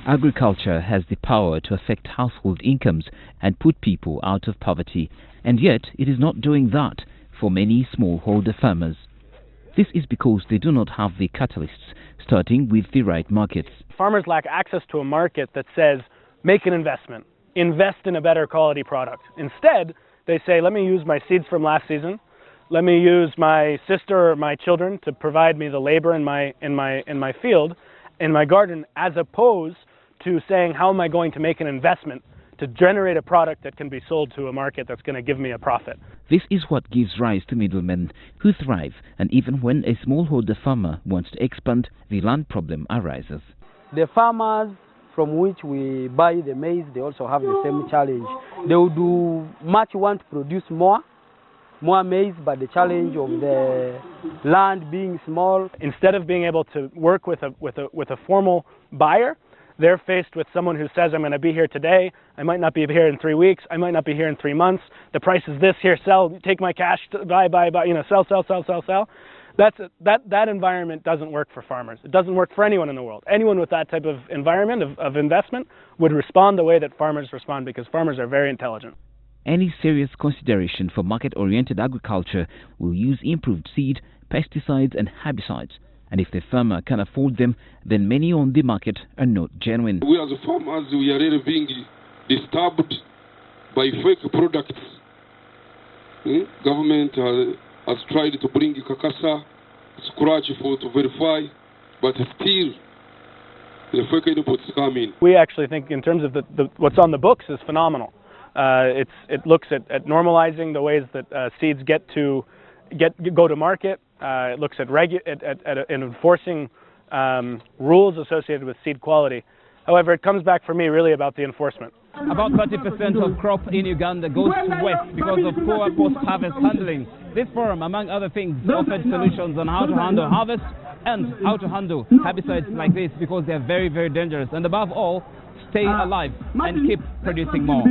Agriculture has the power to affect household incomes and put people out of poverty, and yet it is not doing that for many smallholder farmers. This is because they do not have the catalysts, starting with the right markets. Farmers lack access to a market that says, make an investment, invest in a better quality product. Instead, they say, let me use my seeds from last season, let me use my sister or my children to provide me the labor in my field, in my garden, as opposed to saying, how am I going to make an investment to generate a product that can be sold to a market that's going to give me a profit. This is what gives rise to middlemen who thrive, and even when a smallholder farmer wants to expand, the land problem arises. The farmers from which we buy the maize, they also have the same challenge. They would do much want to produce more maize, but the challenge of the land being small. Instead of being able to work with a formal buyer, they're faced with someone who says, I'm going to be here today, I might not be here in 3 weeks, I might not be here in 3 months, the price is this, here, sell, take my cash, buy, sell. That environment doesn't work for farmers. It doesn't work for anyone in the world. Anyone with that type of environment, of investment, would respond the way that farmers respond, because farmers are very intelligent. Any serious consideration for market-oriented agriculture will use improved seed, pesticides and herbicides. And if the farmer can afford them, then many on the market are not genuine. We as farmers, we are really being disturbed by fake products. Government has tried to bring Kakasa, scratch to verify, but still the fake inputs come in. We actually think in terms of what's on the books is phenomenal. It looks at normalizing the ways that seeds go to market. It looks at enforcing rules associated with seed quality. However, it comes back for me really about the enforcement. About 30% of crop in Uganda goes to waste because of poor post-harvest handling. This forum, among other things, offered solutions on how to handle harvest and how to handle herbicides like this, because they are very, very dangerous. And above all, stay alive and keep producing more.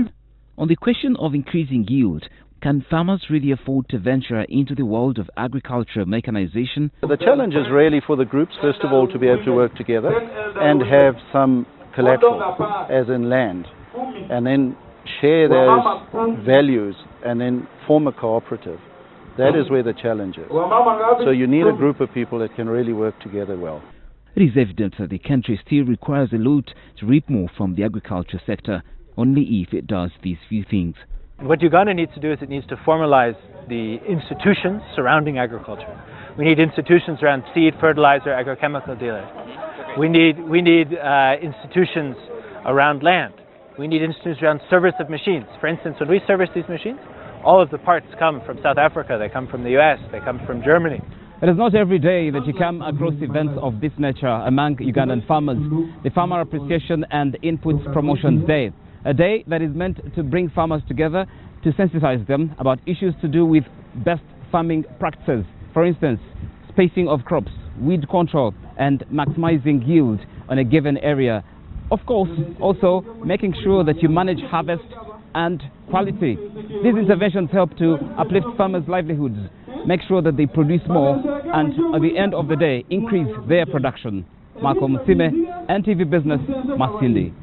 On the question of increasing yield, can farmers really afford to venture into the world of agriculture mechanization? The challenge is really for the groups, first of all, to be able to work together and have some collateral, as in land, and then share those values and then form a cooperative. That is where the challenge is. So you need a group of people that can really work together well. It is evident that the country still requires a lot to reap more from the agriculture sector, only if it does these few things. What Uganda needs to do is it needs to formalize the institutions surrounding agriculture. We need institutions around seed, fertilizer, agrochemical dealers. We need institutions around land. We need institutions around service of machines. For instance, when we service these machines, all of the parts come from South Africa, they come from the US, they come from Germany. It is not every day that you come across events of this nature among Ugandan farmers. The Farmer Appreciation and Inputs Promotions Day. A day that is meant to bring farmers together to sensitize them about issues to do with best farming practices. For instance, spacing of crops, weed control, and maximizing yield on a given area. Of course, also making sure that you manage harvest and quality. These interventions help to uplift farmers' livelihoods, make sure that they produce more, and at the end of the day, increase their production. Marco Musime, NTV Business, Masindi.